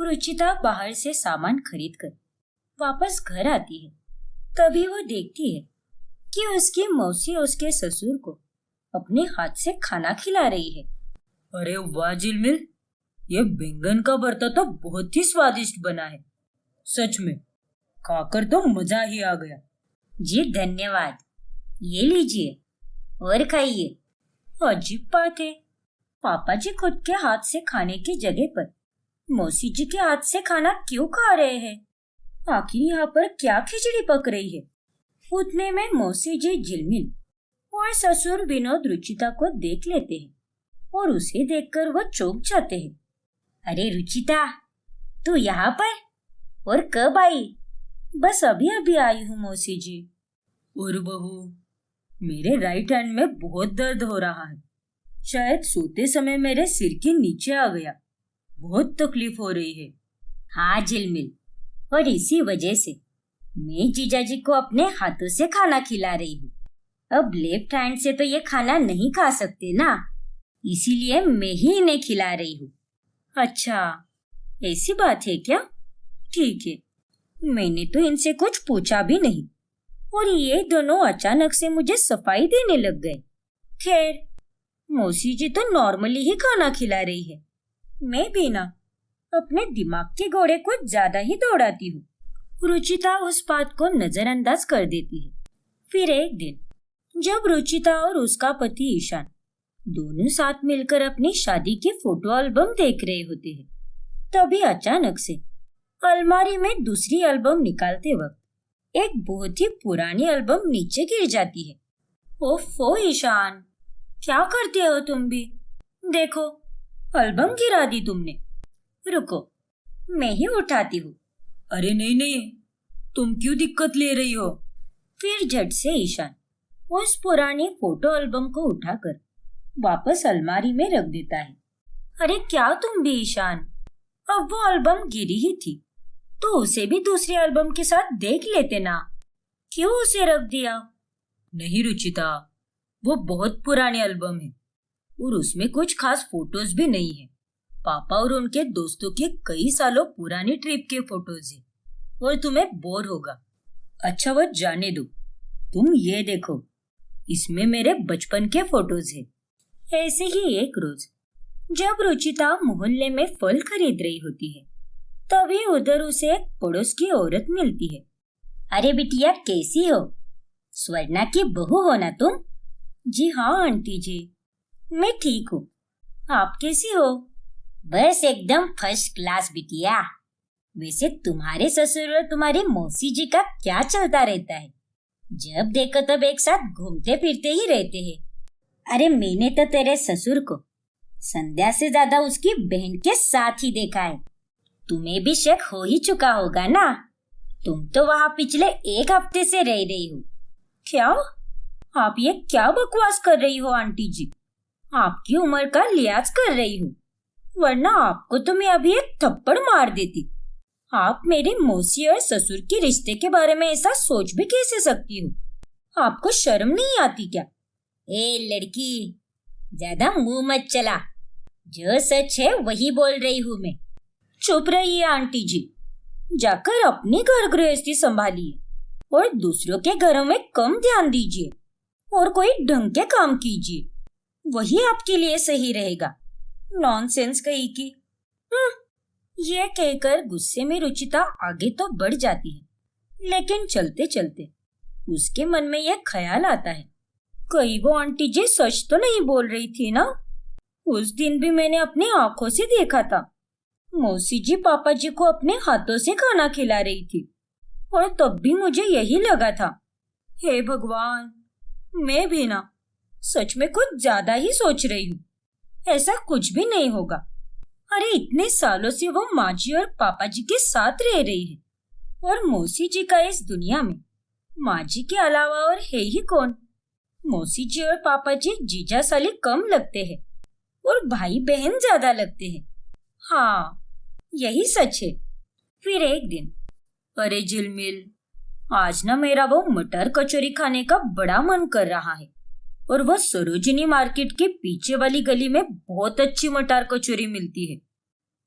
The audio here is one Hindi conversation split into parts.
रुचिता बाहर से सामान खरीद कर वापस घर आती है। तभी वो देखती है कि उसकी मौसी उसके ससुर को अपने हाथ से खाना खिला रही है। अरे वाह झिलमिल, ये बैंगन का भरता तो बहुत ही स्वादिष्ट बना है। सच में खाकर तो मजा ही आ गया। जी धन्यवाद, ये लीजिए और खाइए। अजीब बात है, पापा जी खुद के हाथ से खाने की जगह पर मौसी जी के हाथ से खाना क्यों खा रहे हैं? आखिर यहाँ पर क्या खिचड़ी पक रही है? उतने में मौसी जी झिलमिल और ससुर विनोद रुचिता को देख लेते हैं और उसे देखकर वो चौंक जाते हैं। अरे रुचिता, तू यहाँ पर? और कब आई? बस अभी अभी आई हूँ मौसी जी। और बहू, मेरे राइट हैंड में बहुत दर्द हो रहा है। शायद सोते समय मेरे सिर के नीचे आ गया। बहुत तकलीफ हो रही है। हाँ झिलमिल, और इसी वजह से मैं जीजाजी को अपने हाथों से खाना खिला रही हूँ। अब लेफ्ट हैंड से तो ये खाना नहीं खा सकते ना, इसीलिए मैं ही इन्हें खिला रही हूँ। अच्छा, ऐसी बात है क्या? ठीक है, मैंने तो इनसे कुछ पूछा भी नहीं और ये दोनों अचानक से मुझे सफाई देने लग गए। खैर, मौसी जी तो नॉर्मली ही खाना खिला रही है। मैं भी ना अपने दिमाग के घोड़े को ज्यादा ही दौड़ाती हूँ। रुचिता उस बात को नजरअंदाज कर देती है। फिर एक दिन जब रुचिता और उसका पति ईशान दोनों साथ मिलकर अपनी शादी के फोटो एल्बम देख रहे होते हैं, तभी अचानक से अलमारी में दूसरी एल्बम निकालते वक्त एक बहुत ही पुरानी एल्बम नीचे गिर जाती है। ओफो ईशान, क्या करते हो तुम भी? देखो, एल्बम गिरा दी तुमने। रुको, मैं ही उठाती हूँ। अरे नहीं नहीं, तुम क्यों दिक्कत ले रही हो? फिर झट से ईशान उस पुरानी फोटो एल्बम को उठाकर वापस अलमारी में रख देता है। अरे क्या तुम भी ईशान, अब वो एल्बम गिरी ही थी तो उसे भी दूसरी एल्बम के साथ देख लेते ना, क्यों उसे रख दिया? नहीं रुचिता, वो बहुत पुरानी एल्बम है और उसमें कुछ खास फोटोज भी नहीं है। पापा और उनके दोस्तों के कई सालों पुरानी ट्रिप के फोटोज है और तुम्हें बोर होगा। अच्छा वो जाने दो, तुम ये देखो, इसमें मेरे बचपन के फोटोज है। ऐसे ही एक रोज जब रुचिता मोहल्ले में फल खरीद रही होती है, तभी उधर उसे एक पड़ोस की औरत मिलती है। अरे बिटिया, कैसी हो? स्वर्णा की बहू हो ना तुम? जी हाँ आंटी जी, मैं ठीक हूँ। आप कैसी हो? बस एकदम फर्स्ट क्लास बिटिया। वैसे तुम्हारे ससुर और तुम्हारी मौसी जी का क्या चलता रहता है? जब देखो तब एक साथ घूमते फिरते ही रहते हैं। अरे मैंने तो तेरे ससुर को संध्या से ज्यादा उसकी बहन के साथ ही देखा है। तुम्हें भी शक हो ही चुका होगा ना, तुम तो वहाँ पिछले एक हफ्ते से रह रही हो। क्या? आप ये क्या बकवास कर रही हो आंटी जी? आपकी उम्र का लिहाज कर रही हूँ, वरना आपको तो मैं अभी एक थप्पड़ मार देती। आप मेरी मौसी और ससुर के रिश्ते के बारे में ऐसा सोच भी कैसे सकती हो? आपको शर्म नहीं आती क्या? ए लड़की, ज्यादा मुंह मत चला, जो सच है वही बोल रही हूँ मैं। चुप रहिए आंटी जी, जाकर अपनी घर गृहस्थी संभालिए और दूसरों के घरों में कम ध्यान दीजिए और कोई ढंग के काम कीजिए, वही आपके लिए सही रहेगा। नॉनसेंस कही की। ये कहकर गुस्से में रुचिता आगे तो बढ़ जाती है, लेकिन चलते चलते उसके मन में यह ख्याल आता है, कहीं वो आंटी जी सच तो नहीं बोल रही थी ना? उस दिन भी मैंने अपनी आंखों से देखा था, मौसी जी पापा जी को अपने हाथों से खाना खिला रही थी और तब भी मुझे यही लगा था। हे भगवान, मैं भी ना सच में कुछ ज्यादा ही सोच रही हूँ। ऐसा कुछ भी नहीं होगा। अरे इतने सालों से वो माँ जी और पापा जी के साथ रह रही है और मौसी जी का इस दुनिया में माँ जी के अलावा और है ही कौन? मौसी जी और पापा जी जीजा साली कम लगते हैं और भाई बहन ज्यादा लगते हैं। हाँ, यही सच है। फिर एक दिन, अरे झिलमिल, आज ना मेरा वो मटर कचौरी खाने का बड़ा मन कर रहा है और वो सरोजिनी मार्केट के पीछे वाली गली में बहुत अच्छी मटर कचौरी मिलती है।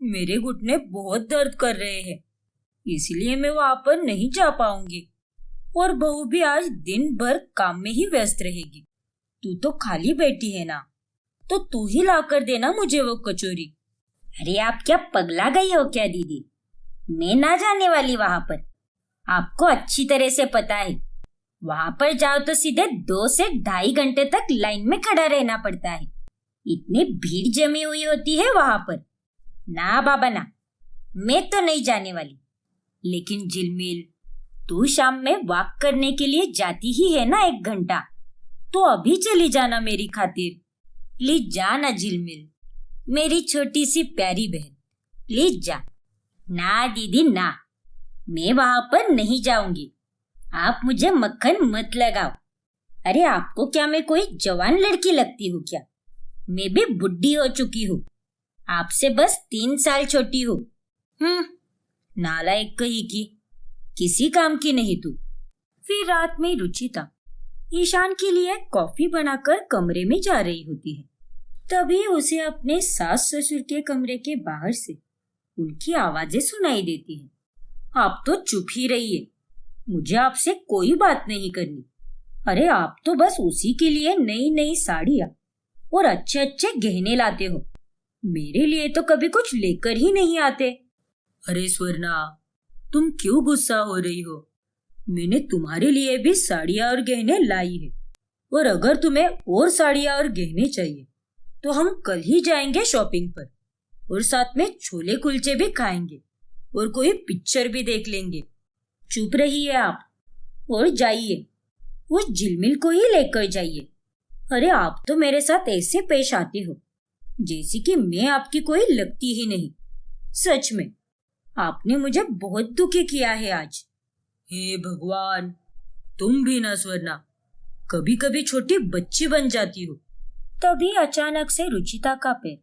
मेरे घुटने बहुत दर्द कर रहे हैं, इसलिए मैं वहां पर नहीं जा पाऊंगी। और बहू भी आज दिन भर काम में ही व्यस्त रहेगी। तू तो खाली बैठी है ना, तो तू ही ला कर देना मुझे वो कचौरी। अरे आप क्या पगला गई हो क्या दीदी? मैं ना जाने वाली वहां पर। आपको अच्छी तरह से पता है, वहां पर जाओ तो सीधे 2 से 2.5 घंटे तक लाइन में खड़ा रहना पड़ता है। इतनी भीड़ जमी हुई होती है वहां पर। ना बाबा ना, मैं तो नहीं जाने वाली। लेकिन झिलमिल, तू शाम में वॉक करने के लिए जाती ही है ना 1 घंटा, तो अभी चली जाना मेरी खातिर। प्लीज जा ना झिलमिल, मेरी छोटी सी प्यारी बहन, प्लीज जा। ना दीदी ना, मैं वहां पर नहीं जाऊंगी। आप मुझे मक्खन मत लगाओ। अरे आपको क्या मैं कोई जवान लड़की लगती हूँ क्या? मैं भी बुढ़ी हो चुकी हूँ, आपसे बस 3 साल छोटी हूँ। नालायक कही की, किसी काम की नहीं तू। फिर रात में रुचिता ईशान के लिए कॉफी बनाकर कमरे में जा रही होती है। तभी उसे अपने सास ससुर के कमरे के बाहर से उनकी आवाजें सुनाई देती हैं। आप तो चुप ही रहिए, मुझे आपसे कोई बात नहीं करनी। अरे आप तो बस उसी के लिए नई नई साड़ियाँ और अच्छे अच्छे गहने लाते हो, मेरे लिए तो कभी कुछ लेकर ही नहीं आते। अरे स्वर्णा, तुम क्यों गुस्सा हो रही हो? मैंने तुम्हारे लिए भी साड़ियाँ और गहने लाई है, और अगर तुम्हें और साड़ियाँ और गहने चाहिए तो हम कल ही जाएंगे शॉपिंग पर, और साथ में छोले कुलचे भी खाएंगे और कोई पिक्चर भी देख लेंगे। चुप रहिए आप और जाइए, उस झिलमिल को ही लेकर जाइए। अरे आप तो मेरे साथ ऐसे पेश आते हो जैसे कि मैं आपकी कोई लगती ही नहीं। सच में आपने मुझे बहुत दुखी किया है आज। हे भगवान, तुम भी ना स्वर्णा, कभी कभी छोटी बच्ची बन जाती हो। तभी अचानक से रुचिता का पैर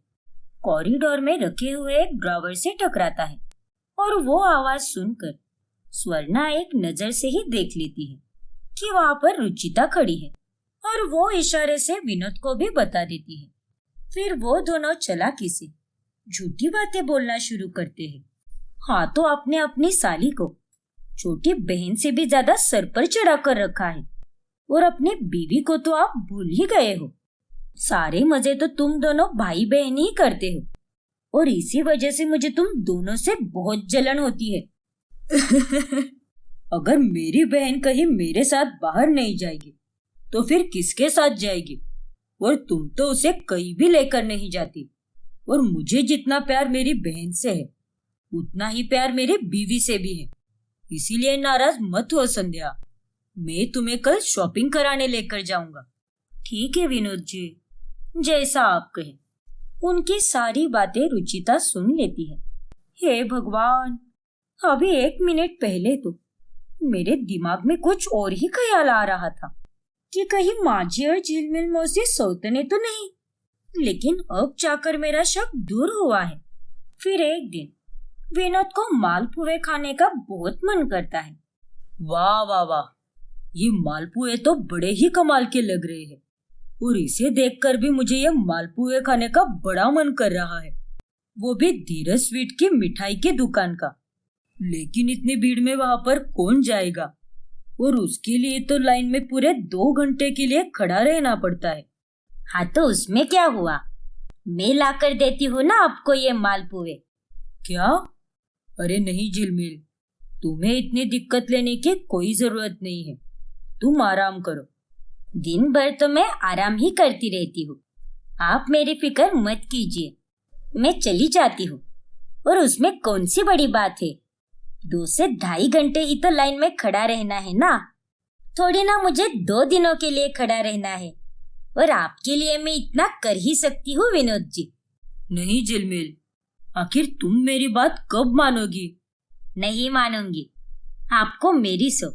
कॉरिडोर में रखे हुए एक ड्रॉवर से टकराता है, और वो आवाज सुनकर स्वर्णा एक नजर से ही देख लेती है कि वहां पर रुचिता खड़ी है, और वो इशारे से विनोद को भी बता देती है। फिर वो दोनों चालाकी से झूठी बातें बोलना शुरू करते हैं। हाँ, तो आपने अपनी साली को छोटी बहन से भी ज्यादा सर पर चढ़ा कर रखा है, और अपनी बीवी को तो आप भूल ही गए हो। सारे मजे तो तुम दोनों भाई बहन ही करते हो, और इसी वजह से मुझे तुम दोनों से बहुत जलन होती है। अगर मेरी बहन कहीं मेरे साथ बाहर नहीं जाएगी तो फिर किसके साथ जाएगी? और तुम तो उसे कहीं भी लेकर नहीं जाती। और मुझे जितना प्यार मेरी बहन से है, उतना ही प्यार मेरी बीवी से भी है। इसीलिए नाराज मत हो संध्या, मैं तुम्हें कल शॉपिंग कराने लेकर जाऊंगा। ठीक है विनोद जी, जैसा आप कहें। उनकी सारी बातें रुचिता सुन लेती है। हे भगवान, अभी 1 मिनट पहले तो मेरे दिमाग में कुछ और ही ख्याल आ रहा था कि कहीं माजी और झिलमिल मौसी सौतने तो नहीं, लेकिन अब जाकर मेरा शक दूर हुआ है। फिर एक दिन विनोद को मालपुए खाने का बहुत मन करता है। वाह वाह वाह, ये मालपुए तो बड़े ही कमाल के लग रहे हैं, और इसे देखकर भी मुझे ये मालपुए खाने का बड़ा मन कर रहा है, वो भी धीरज स्वीट की मिठाई की दुकान का। लेकिन इतनी भीड़ में वहां पर कौन जाएगा, और उसके लिए तो लाइन में पूरे 2 घंटे के लिए खड़ा रहना पड़ता है। हाँ, तो उसमें क्या हुआ, मैं ला कर देती हूँ ना आपको ये मालपुए। क्या? अरे नहीं झिलमिल, तुम्हें इतनी दिक्कत लेने की कोई जरूरत नहीं है, तुम आराम करो। दिन भर तो मैं आराम ही करती रहती हूँ, आप मेरी फिक्र मत कीजिए, मैं चली जाती हूँ। और उसमें कौन सी बड़ी बात है, 2 से 2.5 घंटे ही तो लाइन में खड़ा रहना है ना, थोड़ी ना मुझे 2 दिनों के लिए खड़ा रहना है। और आपके लिए मैं इतना कर ही सकती हूँ विनोद जी। नहीं झिलमिल, आखिर तुम मेरी बात कब मानोगी? नहीं मानूंगी, आपको मेरी सो,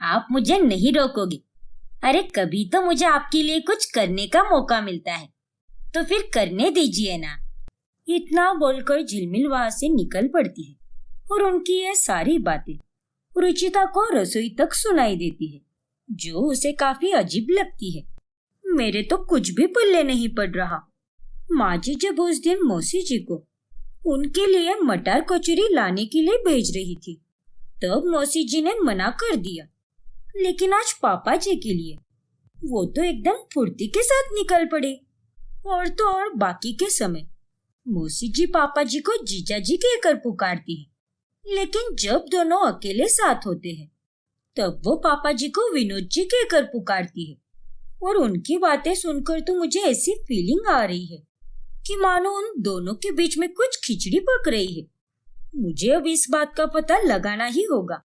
आप मुझे नहीं रोकोगे। अरे कभी तो मुझे आपके लिए कुछ करने का मौका मिलता है, तो फिर करने दीजिए ना। इतना बोलकर झिलमिल वहां से निकल पड़ती है, और उनकी ये सारी बातें रुचिता को रसोई तक सुनाई देती है, जो उसे काफी अजीब लगती है। मेरे तो कुछ भी पल्ले नहीं पड़ रहा। माँ जी जब उस दिन मौसी जी को उनके लिए मटर कचौरी लाने के लिए भेज रही थी। तब मौसी जी ने मना कर दिया। लेकिन आज पापा जी के लिए वो तो एकदम फुर्ती के साथ निकल पड़े। और तो और बाकी के समय मौसी जी पापा जी को जीजा जी कहकर पुकारती है। लेकिन जब दोनों अकेले साथ होते हैं तब वो पापा जी को विनोद जी कहकर पुकारती है। और उनकी बातें सुनकर तो मुझे ऐसी फीलिंग आ रही है कि मानो उन दोनों के बीच में कुछ खिचड़ी पक रही है। मुझे अब इस बात का पता लगाना ही होगा,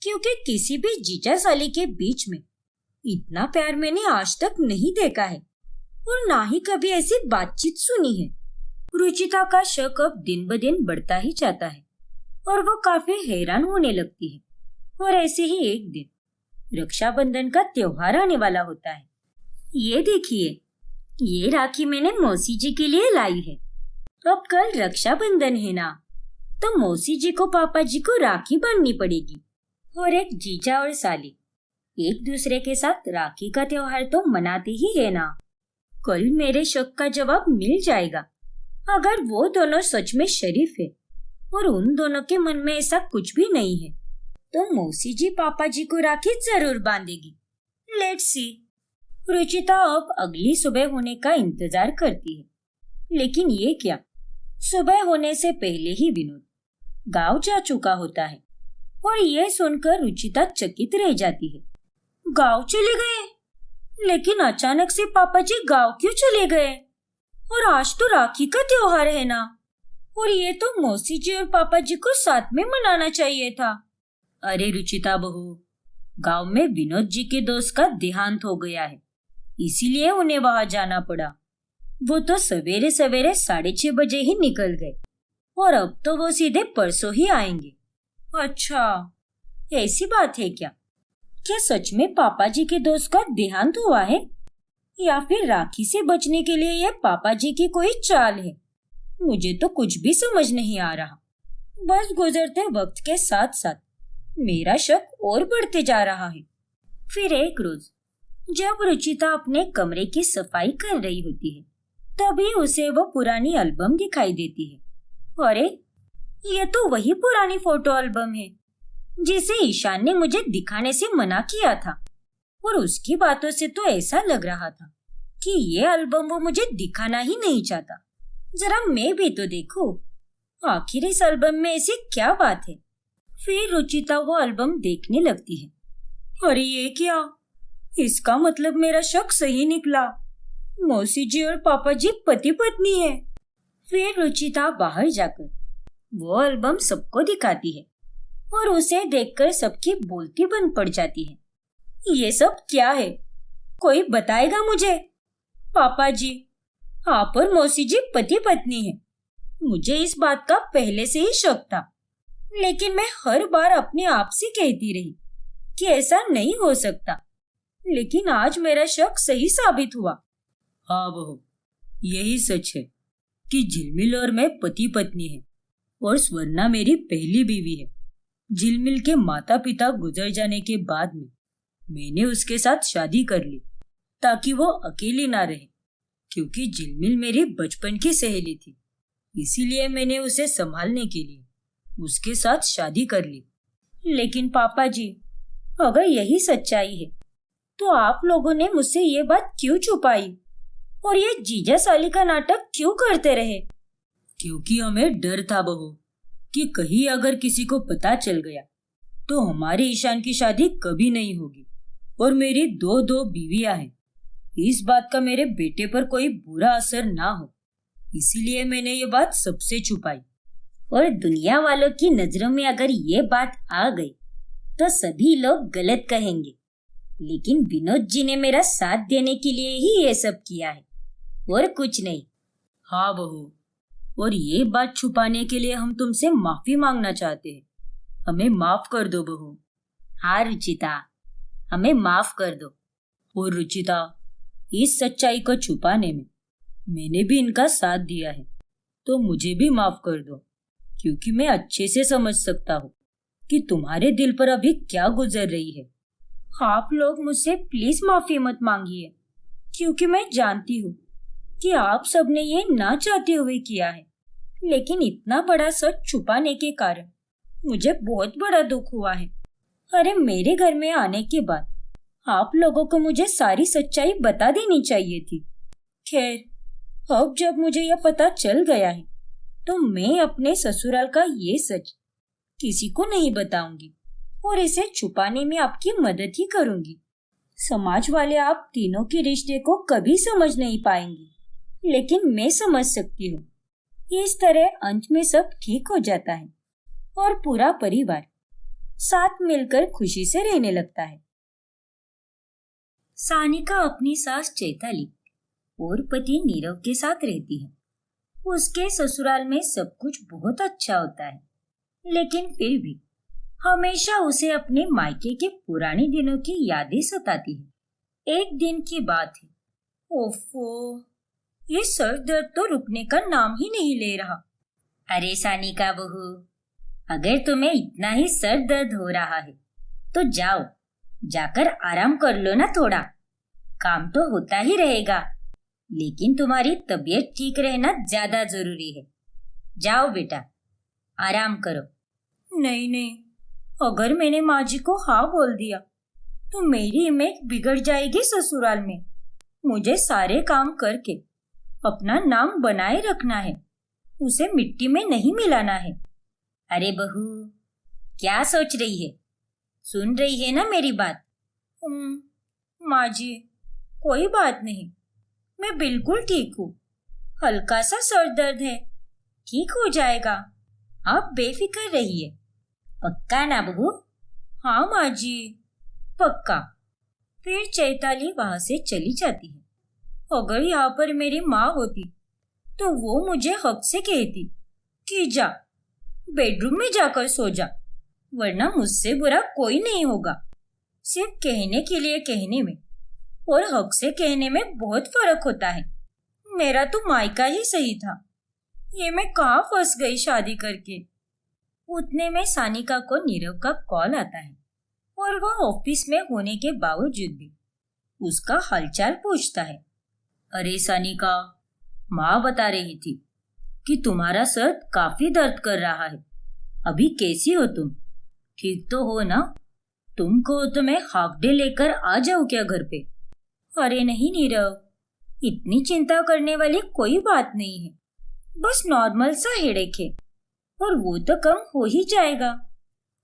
क्योंकि किसी भी जीजा साली के बीच में इतना प्यार मैंने आज तक नहीं देखा है और ना ही कभी ऐसी बातचीत सुनी है। रुचिता का शक अब दिन ब दिन बढ़ता ही जाता है और वो काफी हैरान होने लगती है। और ऐसे ही एक दिन रक्षाबंधन का त्योहार आने वाला होता है। ये देखिए, ये राखी मैंने मौसी जी के लिए लाई है। अब कल रक्षाबंधन है ना, तो मौसी जी को पापा जी को राखी बांधनी पड़ेगी। और एक जीजा और साली एक दूसरे के साथ राखी का त्योहार तो मनाते ही है ना। कल मेरे शक का जवाब मिल जाएगा। अगर वो दोनों सच में शरीफ है और उन दोनों के मन में ऐसा कुछ भी नहीं है, तो मौसी जी पापा जी को राखी जरूर बांधेगी। Let's see. रुचिता अब अगली सुबह होने का इंतजार करती है। लेकिन ये क्या, सुबह होने से पहले ही विनोद गांव जा चुका होता है। और ये सुनकर रुचिता चकित रह जाती है। गांव चले गए? लेकिन अचानक से पापा जी गांव क्यों चले गए? और आज तो राखी का त्योहार है ना, और ये तो मौसी जी और पापा जी को साथ में मनाना चाहिए था। अरे रुचिता बहू, गांव में विनोद जी के दोस्त का देहांत हो गया है, इसीलिए उन्हें वहां जाना पड़ा। वो तो सवेरे सवेरे 6:30 बजे ही निकल गए और अब तो वो सीधे परसों ही आएंगे। अच्छा, ऐसी बात है क्या? क्या सच में पापा जी के दोस्त का देहांत हुआ है, या फिर राखी से बचने के लिए यह पापा जी की कोई चाल है? मुझे तो कुछ भी समझ नहीं आ रहा। बस गुजरते वक्त के साथ साथ मेरा शक और बढ़ते जा रहा है। फिर एक रोज जब रुचिता अपने कमरे की सफाई कर रही होती है, तभी उसे वो पुरानी एल्बम दिखाई देती है। अरे, ये तो वही पुरानी फोटो एल्बम है जिसे ईशान ने मुझे दिखाने से मना किया था। और उसकी बातों से तो ऐसा लग रहा था कि ये एल्बम वो मुझे दिखाना ही नहीं चाहता। जरा मैं भी तो देखूं, आखिर इस एल्बम में ऐसी क्या बात है। फिर रुचिता वो एल्बम देखने लगती है। अरे ये क्या, इसका मतलब मेरा शक सही निकला। मौसी जी और पापा जी पति पत्नी है। फिर रुचिता बाहर जाकर वो एल्बम सबको दिखाती है और उसे देखकर सबकी बोलती बंद पड़ जाती है। ये सब क्या है, कोई बताएगा मुझे? पापा जी, आप और मौसी जी पति पत्नी है। मुझे इस बात का पहले से ही शक था, लेकिन मैं हर बार अपने आप से कहती रही कि ऐसा नहीं हो सकता। लेकिन आज मेरा शक सही साबित हुआ। हाँ बहू, यही सच है कि झिलमिल और मैं पति पत्नी है और स्वर्णा मेरी पहली बीवी है। झिलमिल के माता पिता गुजर जाने के बाद में मैंने उसके साथ शादी कर ली ताकि वो अकेली ना रहे, क्योंकि झिलमिल मेरी बचपन की सहेली थी। इसीलिए मैंने उसे संभालने के लिए उसके साथ शादी कर ली। लेकिन पापा जी, अगर यही सच्चाई है तो आप लोगों ने मुझसे ये बात क्यों छुपाई और ये जीजा साली का नाटक क्यों करते रहे? क्योंकि हमें डर था बहू कि कहीं अगर किसी को पता चल गया तो हमारे ईशान की शादी कभी नहीं होगी और मेरी दो बीवियां हैं। इस बात का मेरे बेटे पर कोई बुरा असर ना हो, इसीलिए मैंने ये बात सबसे छुपाई। और दुनिया वालों की नजरों में अगर ये बात आ गई तो सभी लोग गलत कहेंगे। लेकिन विनोद जी ने मेरा साथ देने के लिए ही ये सब किया है और कुछ नहीं। हाँ बहू, और ये बात छुपाने के लिए हम तुमसे माफी मांगना चाहते हैं। हमें माफ कर दो बहू। हाँ रुचिता, हमें माफ कर दो। और रुचिता, इस सच्चाई को छुपाने में मैंने भी इनका साथ दिया है, तो मुझे भी माफ कर दो, क्योंकि मैं अच्छे से समझ सकता हूँ कि तुम्हारे दिल पर अभी क्या गुजर रही है। आप लोग मुझसे प्लीज माफी मत मांगिए, क्योंकि मैं जानती हूँ कि आप सबने ये ना चाहते हुए किया है। लेकिन इतना बड़ा सच छुपाने के कारण मुझे बहुत बड़ा दुख हुआ है। अरे मेरे घर में आने के बाद आप लोगों को मुझे सारी सच्चाई बता देनी चाहिए थी। खैर, अब जब मुझे यह पता चल गया है तो मैं अपने ससुराल का ये सच किसी को नहीं बताऊंगी और इसे छुपाने में आपकी मदद ही करूंगी। समाज वाले आप तीनों के रिश्ते को कभी समझ नहीं पाएंगे, लेकिन मैं समझ सकती हूँ। इस तरह अंत में सब ठीक हो जाता है और पूरा परिवार साथ मिलकर खुशी से रहने लगता है। सानिका अपनी सास चैताली और पति नीरव के साथ रहती है। उसके ससुराल में सब कुछ बहुत अच्छा होता है, लेकिन फिर भी हमेशा उसे अपने मायके के पुराने दिनों की यादें सताती है। एक दिन की बात है। ओफो, ये सर दर्द तो रुकने का नाम ही नहीं ले रहा। अरे सानिका बहू, अगर तुम्हें इतना ही सर दर्द हो रहा है तो जाओ, जाकर आराम कर लो ना थोड़ा। काम तो होता ही रहेगा, लेकिन तुम्हारी तबीयत ठीक रहना ज्यादा जरूरी है। जाओ बेटा, आराम करो। नहीं नहीं, अगर मैंने माँ जी को हाँ बोल दिया तो मेरी इमेज बिगड़ जाएगी ससुराल में। मुझे सारे काम करके अपना नाम बनाए रखना है, उसे मिट्टी में नहीं मिलाना है। अरे बहू, क्या सोच रही है? सुन रही है ना मेरी बात? माँ जी, कोई बात नहीं, मैं बिल्कुल ठीक हूँ। हल्का सा सर दर्द है, ठीक हो जाएगा। आप बेफिक्र रहिए। पक्का ना बहू? हाँ माँ जी, पक्का। फिर चैताली वहां से चली जाती है। अगर यहाँ पर मेरी माँ होती तो वो मुझे हक से कहती कि जा, बेडरूम में जाकर सो जा, वरना मुझसे बुरा कोई नहीं होगा। सिर्फ कहने के लिए कहने में और हक से कहने में बहुत फर्क होता है। मेरा तो मायका ही सही था, ये मैं कहाँ फंस गई शादी करके। उतने में सानिका को नीरव का कॉल आता है और वह ऑफिस में होने के बावजूद भी उसका हालचाल पूछता है। अरे सानिका, माँ बता रही थी कि तुम्हारा सर काफी दर्द कर रहा है। अभी कैसी हो तुम? ठीक तो हो ना? तुमको तो मैं हाफ डे लेकर आ जाऊं क्या घर पे? अरे नहीं नीरव, इतनी चिंता करने वाली कोई बात नहीं है। बस नॉर्मल सा हेडेक है और वो तो कम हो ही जाएगा।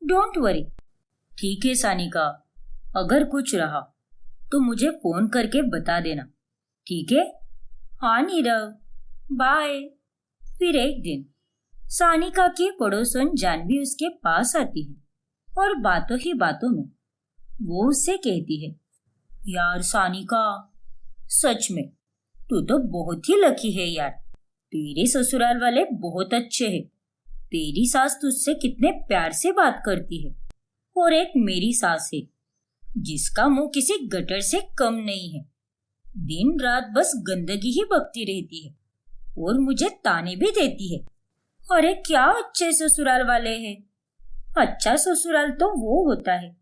Don't worry. ठीक है सानिका, अगर कुछ रहा तो मुझे फोन करके बता देना, ठीक है? हाँ नीरव, बाय। फिर एक दिन सानिका की पड़ोसन जानवी उसके पास आती है और बातों ही बातों में वो उससे कहती है, यार सानिका, सच में तू तो बहुत ही लकी है यार। तेरे ससुराल वाले बहुत अच्छे हैं। तेरी सास तुझसे कितने प्यार से बात करती है और एक मेरी सास है जिसका मुंह किसी गटर से कम नहीं है। दिन रात बस गंदगी ही बकती रहती है और मुझे ताने भी देती है। अरे क्या अच्छे ससुराल वाले हैं। अच्छा ससुराल तो वो होता है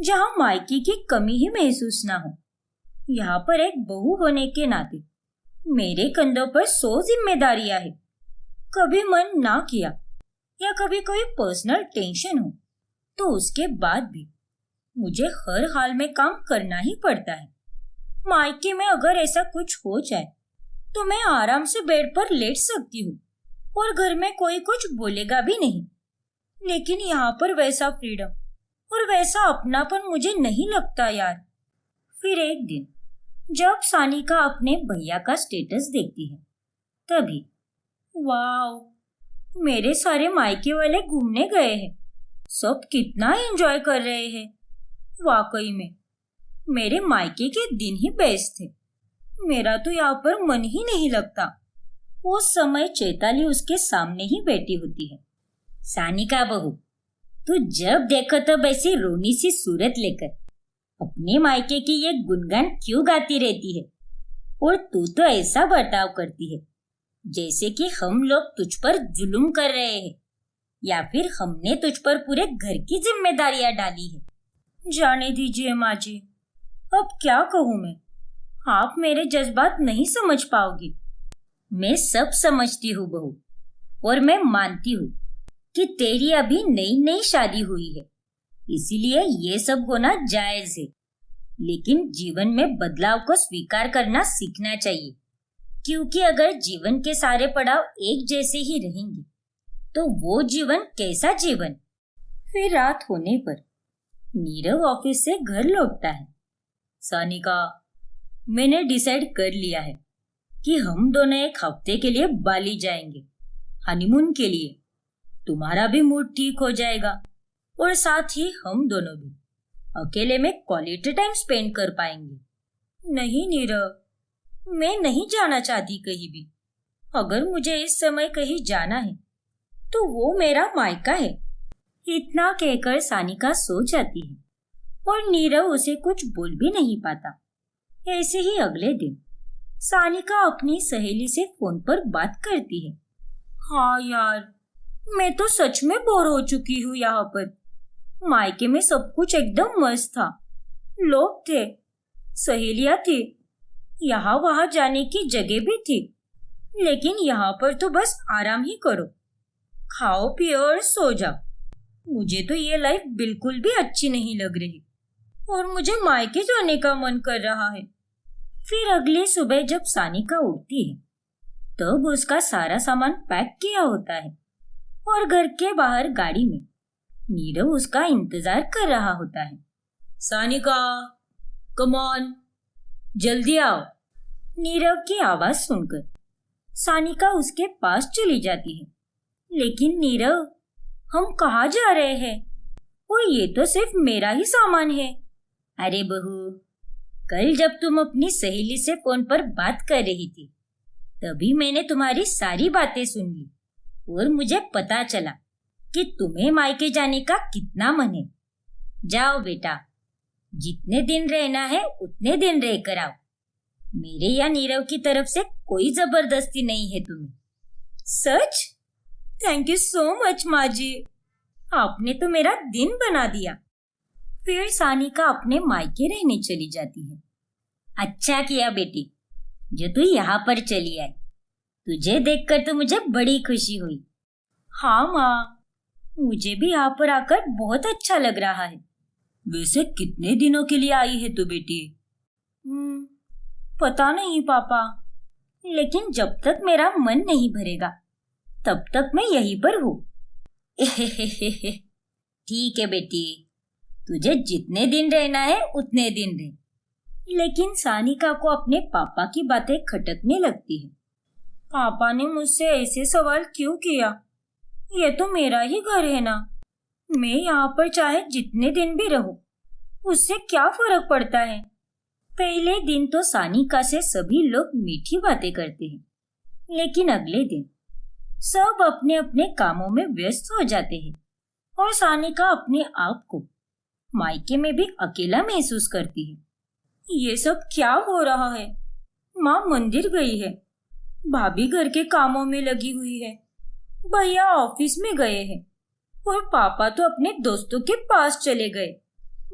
जहाँ मायके की कमी ही महसूस ना हो। यहाँ पर एक बहू होने के नाते मेरे कंधों पर 100 जिम्मेदारियां हैं। कभी मन ना किया या कभी कोई पर्सनल टेंशन हो तो उसके बाद भी मुझे हर हाल में काम करना ही पड़ता है। मायके में अगर ऐसा कुछ हो जाए तो मैं आराम से बेड पर लेट सकती हूँ और घर में कोई कुछ बोलेगा भी नहीं, लेकिन यहाँ पर वैसा फ्रीडम और वैसा अपनापन मुझे नहीं लगता यार। फिर एक दिन जब सानिका अपने भैया का स्टेटस देखती है तभी वाव, मेरे सारे मायके वाले घूमने गए हैं। सब कितना एंजॉय कर रहे हैं। वाकई में मेरे मायके के दिन ही बेस्ट थे। मेरा तो यहाँ पर मन ही नहीं लगता। उस समय चैताली उसके सामने ही बैठी होती है। सानिका बहू, तू जब देखो तब ऐसी रोनी सी सूरत लेकर अपने मायके की ये गुनगान क्यों गाती रहती है? और तू तो ऐसा बर्ताव करती है जैसे कि हम लोग तुझ पर जुल्म कर रहे हैं या फिर हमने तुझ पर पूरे घर की जिम्मेदारियां डाली है। जाने दीजिए माँ जी, अब क्या कहूँ मैं। आप मेरे जज्बात नहीं समझ पाओगी। मैं सब समझती हूँ बहू, और मैं मानती हूँ कि तेरी अभी नई नई शादी हुई है, इसीलिए ये सब होना जायज है। लेकिन जीवन में बदलाव को स्वीकार करना सीखना चाहिए, क्योंकि अगर जीवन के सारे पड़ाव एक जैसे ही रहेंगे तो वो जीवन कैसा जीवन। फिर रात होने पर नीरव ऑफिस से घर लौटता है। सानिका, मैंने डिसाइड कर लिया है कि हम दोनों एक हफ्ते के लिए बाली जाएंगे, हनीमून के लिए। तुम्हारा भी मूड ठीक हो जाएगा और साथ ही हम दोनों भी अकेले में क्वालिटी टाइम स्पेंड कर पाएंगे। नहीं नीरव, मैं नहीं जाना चाहती कहीं भी। अगर मुझे इस समय कहीं जाना है तो वो मेरा मायका है। इतना कहकर सानिका सो जाती है और नीरव उसे कुछ बोल भी नहीं पाता। ऐसे ही अगले दिन सानिका अपनी सहेली से फोन पर बात करती है। हाँ यार, मैं तो सच में बोर हो चुकी हूँ यहाँ पर। मायके में सब कुछ एकदम मस्त था, लोग थे, सहेलियाँ थी, यहाँ वहाँ जाने की जगह भी थी। लेकिन यहाँ पर तो बस आराम ही करो, खाओ पियो और सो जाओ। मुझे तो ये लाइफ बिल्कुल भी अच्छी नहीं लग रही और मुझे मायके जाने का मन कर रहा है। फिर अगली सुबह जब सानिका उठती है तब उसका सारा सामान पैक किया होता है और घर के बाहर गाड़ी में नीरव उसका इंतजार कर रहा होता है। सानिका, कम ऑन, जल्दी आओ। नीरव की आवाज सुनकर सानिका उसके पास चली जाती है। लेकिन नीरव, हम कहाँ जा रहे हैं? और ये तो सिर्फ मेरा ही सामान है। अरे बहू, कल जब तुम अपनी सहेली से फोन पर बात कर रही थी तभी मैंने तुम्हारी सारी बातें सुन ली और मुझे पता चला कि तुम्हें मायके जाने का कितना मन है। जाओ बेटा, जितने दिन रहना है उतने दिन रह कर आओ। मेरे या नीरव की तरफ से कोई जबरदस्ती नहीं है तुम्हें। सच? थैंक यू सो मच माँ जी, आपने तो मेरा दिन बना दिया। फिर सानिका अपने मायके रहने चली जाती है। अच्छा किया बेटी जो तू यहाँ पर चली आई, तुझे देखकर तो मुझे बड़ी खुशी हुई। हाँ माँ, मुझे भी यहाँ पर आकर बहुत अच्छा लग रहा है। वैसे कितने दिनों के लिए आई है तू बेटी? पता नहीं पापा, लेकिन जब तक मेरा मन नहीं भरेगा तब तक मैं यहीं पर हूँ। ठीक है बेटी, तुझे जितने दिन रहना है उतने दिन रह। लेकिन सानिका को अपने पापा की बातें खटकने लगती है। पापा ने मुझसे ऐसे सवाल क्यों किया? ये तो मेरा ही घर है ना। मैं यहाँ पर चाहे जितने दिन भी रहूं, उससे क्या फर्क पड़ता है? पहले दिन तो सानिका से सभी लोग मीठी बातें करते हैं, लेकिन अगले दिन सब अपने अपने कामों में व्यस्त हो जाते हैं और सानिका अपने आप को मायके में भी अकेला महसूस करती है। ये सब क्या हो रहा है? माँ मंदिर गई है, भाभी घर के कामों में लगी हुई है, भैया ऑफिस में गए हैं और पापा तो अपने दोस्तों के पास चले गए।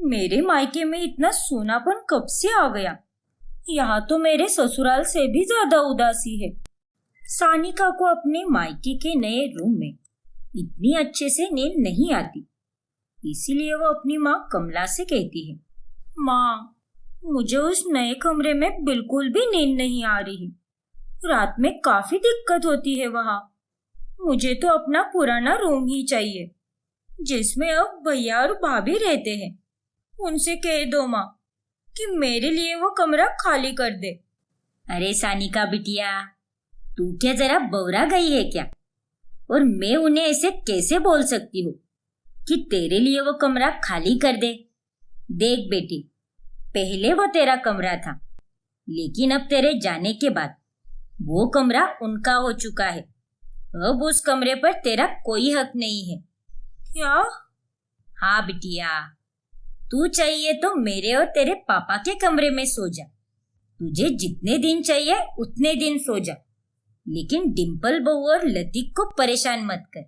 मेरे मायके में इतना सूनापन कब से आ गया? यहाँ तो मेरे ससुराल से भी ज्यादा उदासी है। सानिका को अपने मायके के नए रूम में इतनी अच्छे से नींद नहीं आती, इसीलिए वो अपनी माँ कमला से कहती है, माँ मुझे उस नए कमरे में बिल्कुल भी नींद नहीं आ रही। रात में काफी दिक्कत होती है वहाँ। मुझे तो अपना पुराना रूम ही चाहिए जिसमें अब भैया और भाभी रहते हैं। उनसे कह दो माँ कि मेरे लिए वो कमरा खाली कर दे। अरे सानिका बिटिया, तू क्या जरा बौरा गई है क्या? और मैं उन्हें ऐसे कैसे बोल सकती हूँ कि तेरे लिए वो कमरा खाली कर दे? देख बेटी, पहले वो तेरा कमरा था, लेकिन अब तेरे जाने के बाद वो कमरा उनका हो चुका है। अब उस कमरे पर तेरा कोई हक नहीं है। क्या? हाँ बिटिया, तू चाहिए तो मेरे और तेरे पापा के कमरे में सो जा। तुझे जितने दिन चाहिए उतने दिन सो जा, लेकिन डिम्पल बहू और लतीक को परेशान मत कर।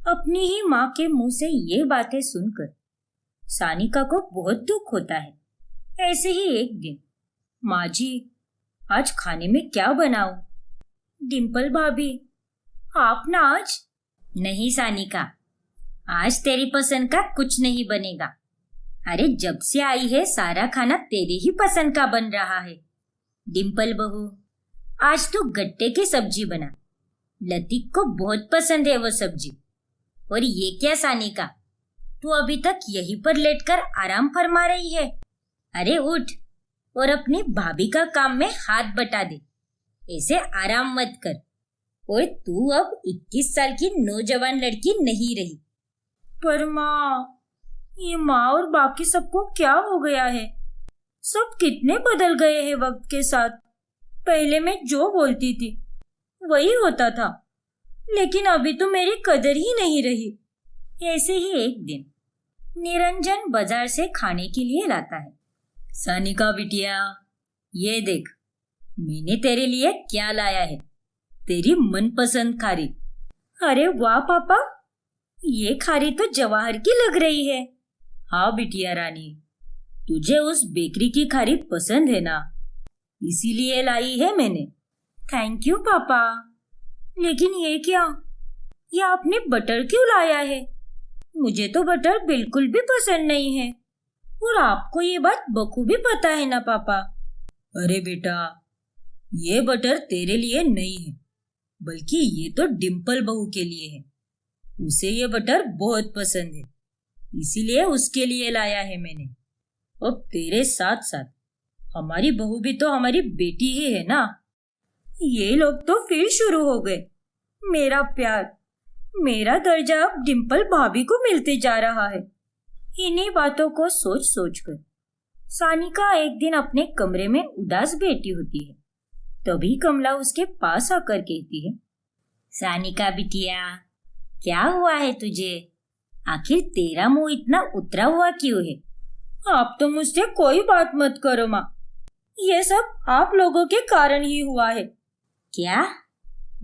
अपनी ही माँ के मुंह से ये बातें सुनकर सानिका को बहुत दुख होता है। ऐसे ही एक दिन, माँ जी आज खाने में क्या बनाऊं? डिम्पल भाभी, आप ना आज? नहीं सानिका, आज तेरी पसंद का कुछ नहीं बनेगा। अरे जब से आई है सारा खाना तेरे ही पसंद का बन रहा है। डिम्पल बहू, आज तू गट्टे की सब्जी बना। लतीफ को बहुत पसंद है वो सब्जी। और ये क्या सानिका, तू अभी तक यहीं पर लेटकर आराम फरमा रही है? अरे उठ और अपनी भाभी का काम में हाथ बटा दे। ऐसे आराम मत कर। और तू अब 21 साल की नौजवान लड़की नहीं रही। पर माँ, ये माँ और बाकी सबको क्या हो गया है? सब कितने बदल गए हैं वक्त के साथ। पहले मैं जो बोलती थी वही होता था, लेकिन अभी तो मेरी कदर ही नहीं रही। ऐसे ही एक दिन निरंजन बाजार से खाने के लिए लाता है। सानिका बिटिया, ये देख, मैंने तेरे लिए क्या लाया है। तेरी मनपसंद खारी। अरे वाह पापा, ये खारी तो जवाहर की लग रही है। हाँ बिटिया रानी, तुझे उस बेकरी की खारी पसंद है ना, इसीलिए लाई है मैंने। थैंक यू पापा। लेकिन ये क्या, ये आपने बटर क्यों लाया है? मुझे तो बटर बिल्कुल भी पसंद नहीं है। और आपको ये बात बखूबी पता है ना पापा। अरे बेटा, ये बटर तेरे लिए नहीं है, बल्कि ये तो डिम्पल बहू के लिए है। उसे ये बटर बहुत पसंद है, इसीलिए उसके लिए लाया है मैंने। अब तेरे साथ साथ हमारी बहू भी तो हमारी बेटी ही है ना। ये लोग तो फिर शुरू हो गए। मेरा प्यार, मेरा दर्जा अब डिम्पल भाभी को मिलते जा रहा है। इन्हीं बातों को सोच सोच कर सानिका एक दिन अपने कमरे में उदास बैठी होती है। तभी कमला उसके पास आकर कहती है, सानिका बिटिया, क्या हुआ है तुझे? आखिर तेरा मुंह इतना उतरा हुआ क्यों है? आप तो मुझसे कोई बात मत करो माँ। ये सब आप लोगों के कारण ही हुआ है। क्या?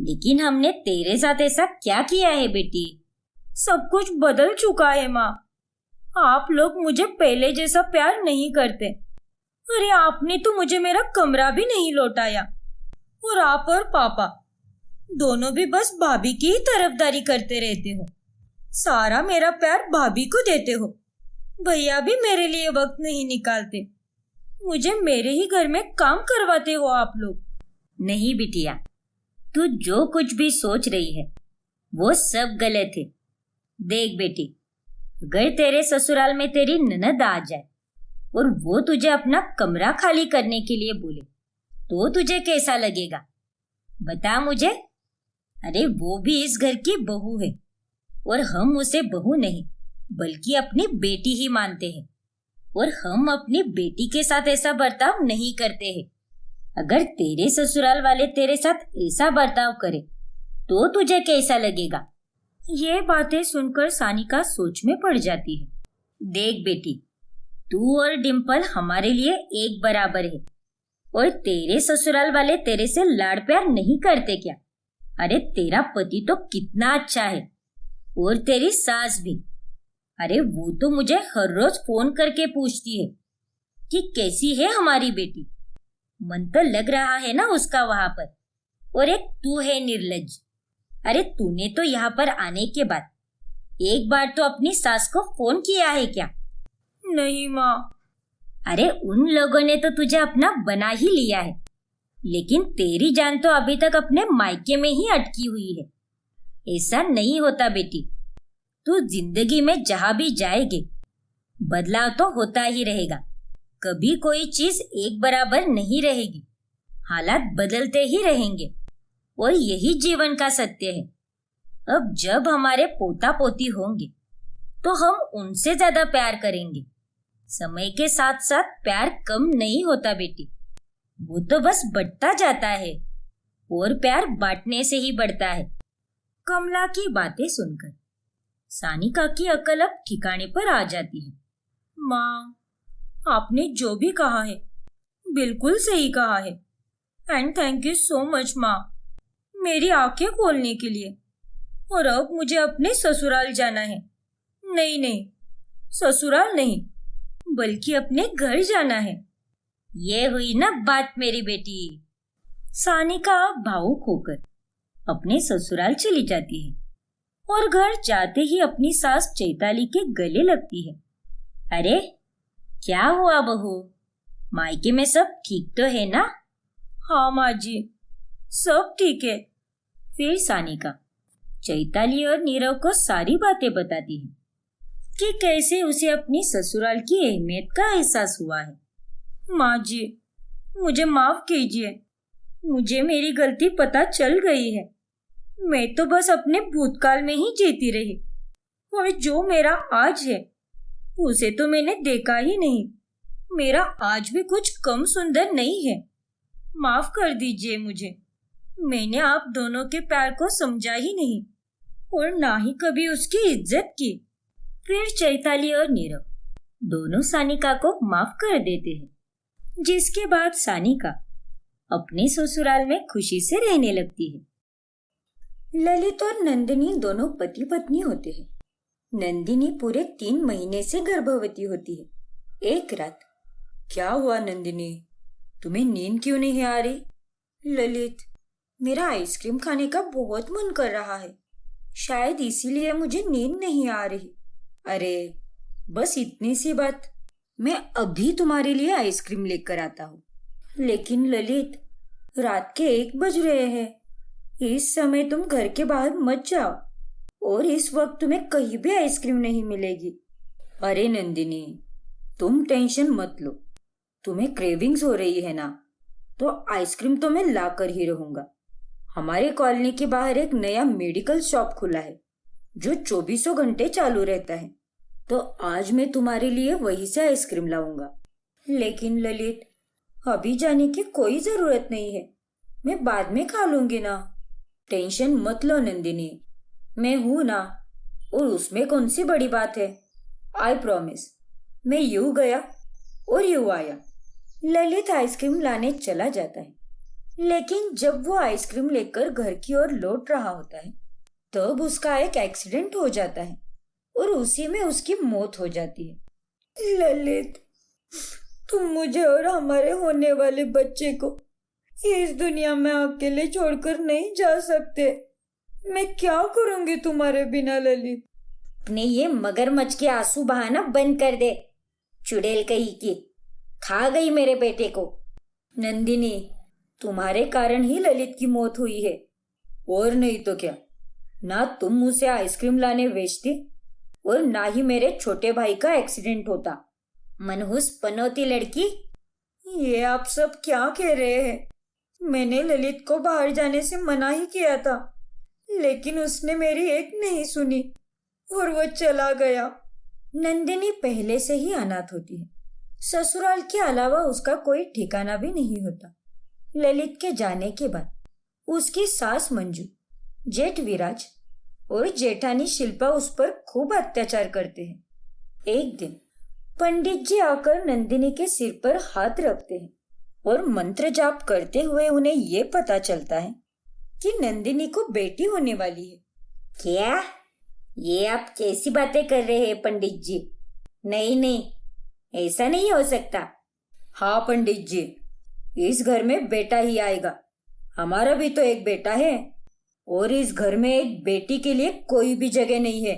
लेकिन हमने तेरे साथ ऐसा क्या किया है बेटी? सब कुछ बदल चुका है माँ। आप लोग मुझे पहले जैसा प्यार नहीं करते। अरे आपने तो मुझे मेरा कमरा भी नहीं लौटाया। और आप और पापा दोनों भी बस भाभी की ही तरफदारी करते रहते हो। सारा मेरा प्यार भाभी को देते हो। भैया भी मेरे लिए वक्त नहीं निकालते। मुझे मेरे ही घर में काम करवाते हो आप लोग। नहीं बिटिया, तू जो कुछ भी सोच रही है वो सब गलत है। देख बेटी, अगर तेरे ससुराल में तेरी ननद आ जाए और वो तुझे अपना कमरा खाली करने के लिए बोले तो तुझे कैसा लगेगा? बता मुझे। अरे वो भी इस घर की बहू है और हम उसे बहू नहीं बल्कि अपनी बेटी ही मानते हैं। और हम अपनी बेटी के साथ ऐसा बर्ताव नहीं करते हैं। अगर तेरे ससुराल वाले तेरे साथ ऐसा बर्ताव करे तो तुझे कैसा लगेगा? ये बातें सुनकर सानिका सोच में पड़ जाती है। देख बेटी, तू और डिम्पल हमारे लिए एक बराबर है। और तेरे ससुराल वाले तेरे से लाड़ प्यार नहीं करते क्या? अरे तेरा पति तो कितना अच्छा है, और तेरी सास भी। अरे वो तो मुझे हर रोज फोन करके पूछती है कि कैसी है हमारी बेटी। मन तो लग रहा है ना उसका वहां पर। और एक तू है निर्लज्ज। अरे तूने तो यहाँ पर आने के बाद एक बार तो अपनी सास को फोन किया है क्या? नहीं माँ। अरे उन लोगों ने तो तुझे अपना बना ही लिया है, लेकिन तेरी जान तो अभी तक अपने मायके में ही अटकी हुई है। ऐसा नहीं होता बेटी। तू जिंदगी में जहां भी जाएगी बदलाव तो होता ही रहेगा। कभी कोई चीज एक बराबर नहीं रहेगी। हालात बदलते ही रहेंगे और यही जीवन का सत्य है। अब जब हमारे पोता पोती होंगे तो हम उनसे ज्यादा प्यार करेंगे। समय के साथ साथ प्यार कम नहीं होता बेटी, वो तो बस बढ़ता जाता है। और प्यार बांटने से ही बढ़ता है। कमला की बातें सुनकर सानिका की अकल अब ठिकाने पर आ जाती है। माँ, आपने जो भी कहा है बिल्कुल सही कहा है। And thank you so much माँ, मेरी आंखें खोलने के लिए। और अब मुझे अपने ससुराल जाना है। नहीं नहीं, ससुराल नहीं बल्कि अपने घर जाना है। ये हुई ना बात मेरी बेटी। सानिका भावुक होकर अपने ससुराल चली जाती है और घर जाते ही अपनी सास चैताली के गले लगती है। अरे क्या हुआ बहू, मायके में सब ठीक तो है ना? हाँ माँ जी, सब ठीक है। फिर सानिका चैताली और नीरव को सारी बातें बताती है कि कैसे उसे अपनी ससुराल की अहमियत का एहसास हुआ है। माँ जी, मुझे माफ कीजिए, मुझे मेरी गलती पता चल गई है। मैं तो बस अपने भूतकाल में ही जीती रही और जो मेरा आज है उसे तो मैंने देखा ही नहीं। मेरा आज भी कुछ कम सुंदर नहीं है। माफ कर दीजिए मुझे। मैंने आप दोनों के प्यार को समझा ही नहीं और ना ही कभी उसकी इज्जत की। फिर चैताली और नीरव दोनों सानिका को माफ कर देते हैं, जिसके बाद सानिका अपने ससुराल में खुशी से रहने लगती है। ललित और नंदिनी दोनों पति पत्नी होते हैं। नंदिनी पूरे 3 महीने से गर्भवती होती है। एक रात, क्या हुआ नंदिनी, तुम्हें नींद क्यों नहीं आ रही? ललित, मेरा आइसक्रीम खाने का बहुत मन कर रहा है, शायद इसीलिए मुझे नींद नहीं आ रही। अरे बस इतनी सी बात, मैं अभी तुम्हारे लिए आइसक्रीम लेकर आता हूँ। लेकिन ललित, रात के 1 बज रहे हैं। इस समय तुम घर के बाहर मत जाओ और इस वक्त तुम्हें कहीं भी आइसक्रीम नहीं मिलेगी। अरे नंदिनी, तुम टेंशन मत लो। तुम्हें क्रेविंग्स हो रही है ना, तो आइसक्रीम तो मैं ला कर ही रहूंगा। हमारे कॉलोनी के बाहर एक नया मेडिकल शॉप खुला है जो 24 घंटे चालू रहता है, तो आज मैं तुम्हारे लिए वहीं से आइसक्रीम लाऊंगा। लेकिन ललित, अभी जाने की कोई जरूरत नहीं है, मैं बाद में खा लूंगी ना। टेंशन मत लो नंदिनी, मैं हूं ना, और उसमें कौन सी बड़ी बात है। I promise. मैं यूं गया और यूं आया। ललित आइसक्रीम लाने चला जाता है, लेकिन जब वो आइसक्रीम लेकर घर की ओर लौट रहा होता है तब उसका एक एक्सीडेंट हो जाता है और उसी में उसकी मौत हो जाती है। ललित, तुम मुझे और हमारे होने वाले बच्चे को इस दुनिया में अकेले छोड़कर नहीं जा सकते। मैं क्या करूंगी तुम्हारे बिना ललित। अपने ये मगरमच्छ के आंसू बहाना बंद कर दे, चुड़ैल कहीं की, खा गई मेरे बेटे को। नंदिनी, तुम्हारे कारण ही ललित की मौत हुई है, और नहीं तो क्या। ना तुम उसे आइसक्रीम लाने भेजती और ना ही मेरे छोटे भाई का एक्सीडेंट होता। मनहूस पनौती लड़की। ये आप सब क्या कह रहे हैं? मैंने ललित को बाहर जाने से मना ही किया था, लेकिन उसने मेरी एक नहीं सुनी और वो चला गया। नंदिनी पहले से ही अनाथ होती है। ससुराल के अलावा उसका कोई ठिकाना भी नहीं होता। ललित के जाने के बाद उसकी सास मंजू, जेठ विराज और जेठानी शिल्पा उस पर खूब अत्याचार करते हैं। एक दिन पंडित जी आकर नंदिनी के सिर पर हाथ रखते हैं और मंत्र जाप करते हुए उन्हें ये पता चलता है कि नंदिनी को बेटी होने वाली है। क्या? ये आप कैसी बातें कर रहे हैं पंडित जी? नहीं नहीं, ऐसा नहीं हो सकता। हाँ पंडित जी, इस घर में बेटा ही आएगा। हमारा भी तो एक बेटा है और इस घर में एक बेटी के लिए कोई भी जगह नहीं है।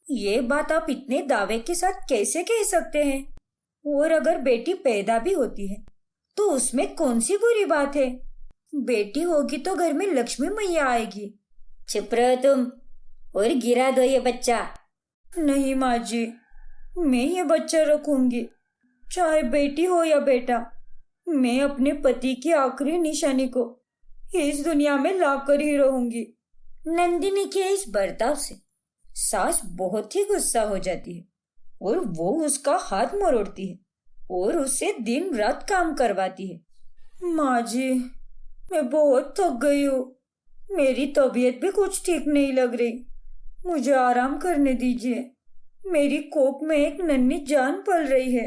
ये बात आप इतने दावे के साथ कैसे कह सकते हैं? और अगर बेटी पैदा भी होती है तो उसमें कौन सी बुरी बात है? बेटी होगी तो घर में लक्ष्मी मैया आएगी। चुप रहो तुम और गिरा दो ये बच्चा। नहीं माँ जी, मैं ये बच्चा रखूंगी, चाहे बेटी हो या बेटा। मैं अपने पति की आखिरी निशानी को इस दुनिया में लाकर ही रहूंगी। नंदिनी के इस बर्ताव से सास बहुत ही गुस्सा हो जाती है और वो उसका हाथ मरोड़ती है और उससे दिन रात काम करवाती है। माँ जी, मैं बहुत थक गई हूँ। मेरी तबीयत भी कुछ ठीक नहीं लग रही। मुझे आराम करने दीजिए। मेरी कोख में एक नन्ही जान पल रही है।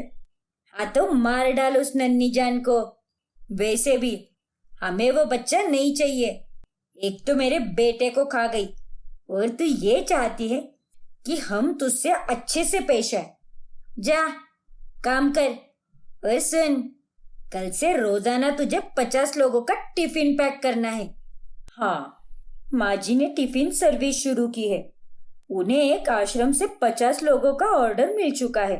हाँ तो मार डाल उस नन्ही जान को। वैसे भी हमें वो बच्चा नहीं चाहिए। एक तो मेरे बेटे को खा गई और तू ये चाहती है कि हम तुझसे अच्छे से पेश आए। जा काम कर और सुन, कल से रोजाना तुझे 50 लोगों का टिफिन पैक करना है। हाँ, माँ जी ने टिफिन सर्विस शुरू की है। उन्हें एक आश्रम से 50 लोगों का ऑर्डर मिल चुका है।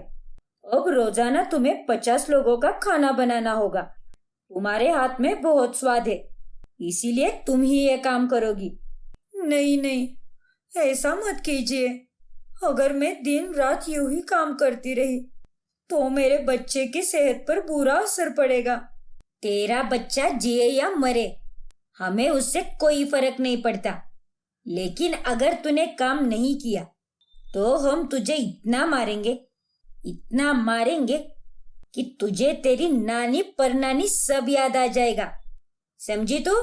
अब रोजाना तुम्हें 50 लोगों का खाना बनाना होगा। तुम्हारे हाथ में बहुत स्वाद है, इसीलिए तुम ही ये काम करोगी। नहीं नहीं, ऐसा मत कीजिए। अगर मैं दिन रात यूं ही काम करती रही तो मेरे बच्चे की सेहत पर बुरा असर पड़ेगा। तेरा बच्चा जिए या मरे, हमें उससे कोई फर्क नहीं पड़ता। लेकिन अगर तूने काम नहीं किया तो हम तुझे इतना मारेंगे कि तुझे तेरी नानी परनानी सब याद आ जाएगा। समझी तू?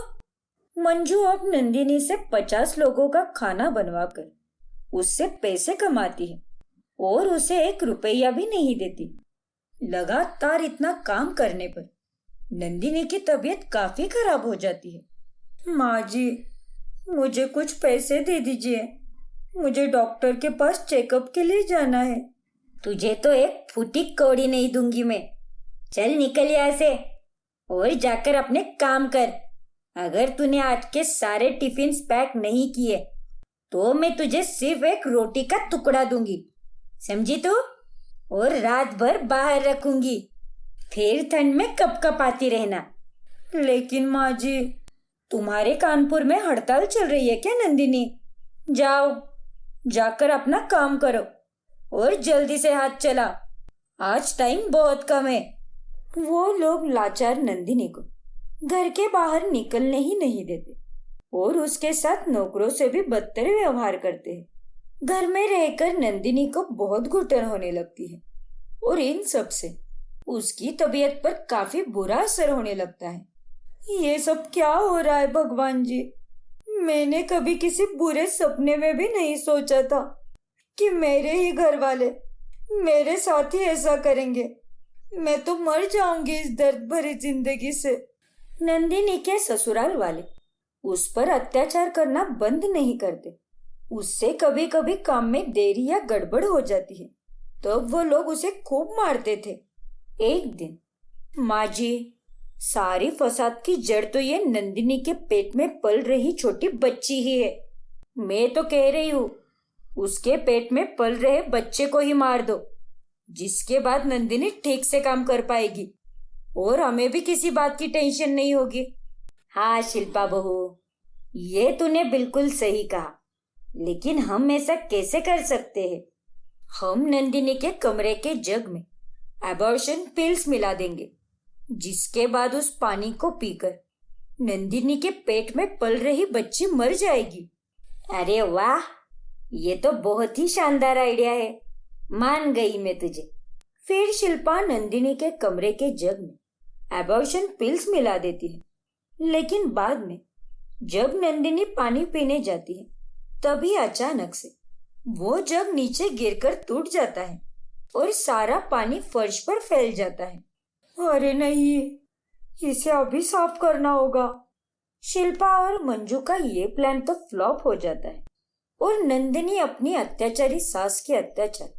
मंजू अब नंदिनी से 50 लोगों का खाना बनवाकर उससे पैसे कमाती है और उसे 1 रुपया भी नहीं देती। लगातार इतना काम करने पर नंदिनी की तबीयत काफी खराब हो जाती है। माँ जी, मुझे कुछ पैसे दे दीजिए। मुझे डॉक्टर के पास चेकअप के लिए जाना है। तुझे तो 1 फूटी कौड़ी नहीं दूंगी मैं। चल निकल यहाँ से और जाकर अपने काम कर। अगर तूने आज के सारे टिफिन पैक नहीं किए तो मैं तुझे सिर्फ 1 रोटी का टुकड़ा दूंगी। समझी तू? और रात भर बाहर रखूंगी, फिर ठंड में कपकपाती रहना। लेकिन माँ जी, तुम्हारे कानपुर में हड़ताल चल रही है क्या नंदिनी? जाओ, जाकर अपना काम करो और जल्दी से हाथ चला। आज टाइम बहुत कम है। वो लोग लाचार नंदिनी को घर के बाहर निकलने ही नहीं देते और उसके साथ नौकरों से भी बदतर व्यवहार करते हैं। घर में रहकर नंदिनी को बहुत घुटन होने लगती है और इन सब से उसकी तबीयत पर काफी बुरा असर होने लगता है। ये सब क्या हो रहा है भगवान जी? मैंने कभी किसी बुरे सपने में भी नहीं सोचा था कि मेरे ही घर वाले मेरे साथ ही ऐसा करेंगे। मैं तो मर जाऊंगी इस दर्द भरी जिंदगी से। नंदिनी के ससुराल वाले उस पर अत्याचार करना बंद नहीं करते। उससे कभी कभी काम में देरी या गड़बड़ हो जाती है, तब वो लोग उसे खूब मारते थे। एक दिन, माँ जी, सारी फसाद की जड़ तो ये नंदिनी के पेट में पल रही छोटी बच्ची ही है। मैं तो कह रही हूँ, उसके पेट में पल रहे बच्चे को ही मार दो, जिसके बाद नंदिनी ठीक से काम कर पाएगी और हमें भी किसी बात की टेंशन नहीं होगी। हाँ शिल्पा बहू, ये तूने बिल्कुल सही कहा, लेकिन हम ऐसा कैसे कर सकते हैं? हम नंदिनी के कमरे के जग में एबॉर्शन पिल्स मिला देंगे, जिसके बाद उस पानी को पीकर नंदिनी के पेट में पल रही बच्ची मर जाएगी। अरे वाह, ये तो बहुत ही शानदार आइडिया है। मान गई मैं तुझे। फिर शिल्पा नंदिनी के कमरे के जग में एबॉर्शन पिल्स मिला देती है, लेकिन बाद में जब नंदिनी पानी पीने जाती है तभी अचानक से वो जग नीचे गिरकर टूट जाता है और सारा पानी फर्श पर फैल जाता है। अरे नहीं, इसे अभी साफ करना होगा। शिल्पा और मंजू का ये प्लान तो फ्लॉप हो जाता है और नंदिनी अपनी अत्याचारी सास के अत्याचार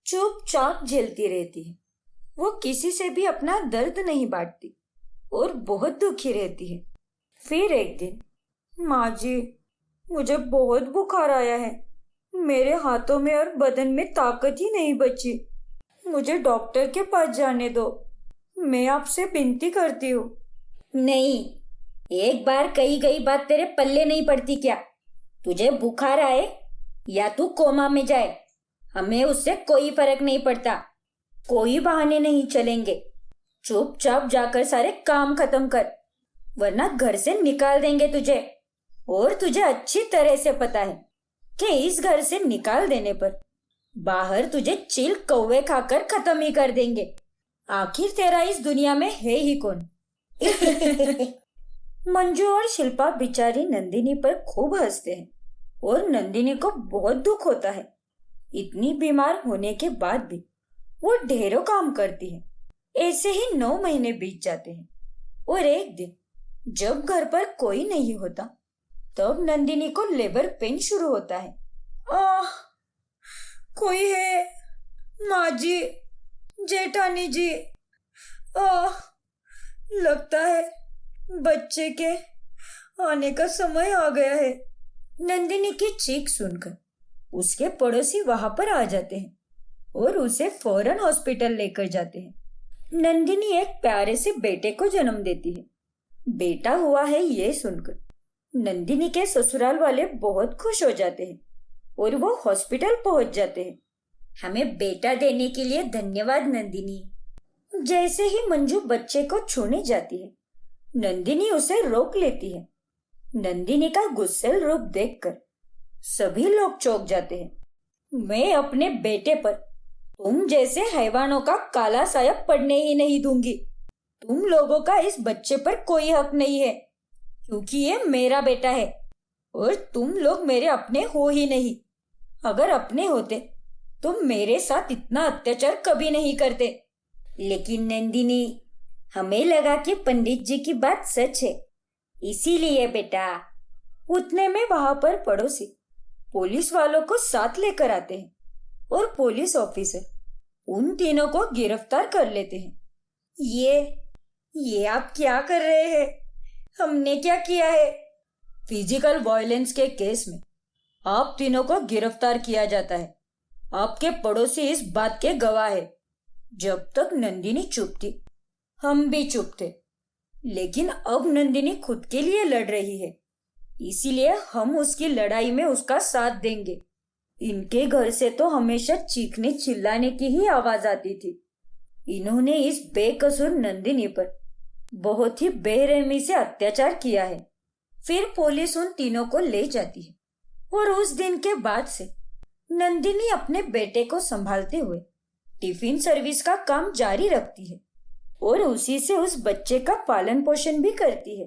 चुपचाप झेलती रहती है। वो किसी से भी अपना दर्द नहीं बांटती और बहुत दुखी रहती है। फिर एक दिन, माँ जी, मुझे बहुत बुखार आया है। मेरे हाथों में और बदन में ताकत ही नहीं बची। मुझे डॉक्टर के पास जाने दो। मैं आपसे विनती करती हूँ। नहीं, एक बार कही गई बात तेरे पल्ले नहीं पड़ती क्या? तुझे बुखार आए या तू कोमा में जाए, हमें उससे कोई फर्क नहीं पड़ता। कोई बहाने नहीं चलेंगे। चुपचाप जाकर सारे काम खत्म कर, वरना घर से निकाल देंगे तुझे। और तुझे अच्छी तरह से पता है कि इस घर से निकाल देने पर बाहर तुझे चिल कौवे खाकर खत्म ही कर देंगे। आखिर तेरा इस दुनिया में है ही कौन? मंजू और शिल्पा बिचारी नंदिनी पर खूब हंसते हैं और नंदिनी को बहुत दुख होता है। इतनी बीमार होने के बाद भी वो ढेरों काम करती है। ऐसे ही 9 महीने बीत जाते हैं और एक दिन जब घर पर कोई नहीं होता तब नंदिनी को लेबर पेन शुरू होता है। कोई है? माँ जी, जेठानी जी, लगता है बच्चे के आने का समय आ गया है। नंदिनी की चीख सुनकर उसके पड़ोसी वहां पर आ जाते हैं और उसे फौरन हॉस्पिटल लेकर जाते हैं। नंदिनी एक प्यारे से बेटे को जन्म देती है। बेटा हुआ है ये सुनकर नंदिनी के ससुराल वाले बहुत खुश हो जाते हैं और वो हॉस्पिटल पहुंच जाते हैं। हमें बेटा देने के लिए धन्यवाद नंदिनी। जैसे ही मंजू बच्चे को छूने जाती है, नंदिनी उसे रोक लेती है। नंदिनी का गुस्सेल रूप देखकर सभी लोग चौंक जाते हैं। मैं अपने बेटे पर तुम जैसे हैवानों का काला साया पड़ने ही नहीं दूंगी। तुम लोगों का इस बच्चे पर कोई हक नहीं है, क्योंकि ये मेरा बेटा है और तुम लोग मेरे अपने हो ही नहीं। अगर अपने होते तो मेरे साथ इतना अत्याचार कभी नहीं करते। लेकिन नंदिनी, हमें लगा कि पंडित जी की बात सच है, इसीलिए बेटा। उतने में वहां पर पड़ोसी पुलिस वालों को साथ लेकर आते हैं और पुलिस ऑफिसर उन तीनों को गिरफ्तार कर लेते हैं। ये आप क्या कर रहे हैं? हमने क्या किया है? फिजिकल वायलेंस के केस में आप तीनों को गिरफ्तार किया जाता है। आपके पड़ोसी इस बात के गवाह है। जब तक नंदिनी चुप थी, हम भी चुप थे, लेकिन अब नंदिनी खुद के लिए लड़ रही है, इसीलिए हम उसकी लड़ाई में उसका साथ देंगे। इनके घर से तो हमेशा चीखने चिल्लाने की ही आवाज आती थी। इन्होंने इस बेकसूर नंदिनी पर बहुत ही बेरहमी से अत्याचार किया है। फिर पुलिस उन तीनों को ले जाती है और उस दिन के बाद से नंदिनी अपने बेटे को संभालते हुए टिफिन सर्विस का काम जारी रखती है और उसी से उस बच्चे का पालन पोषण भी करती है।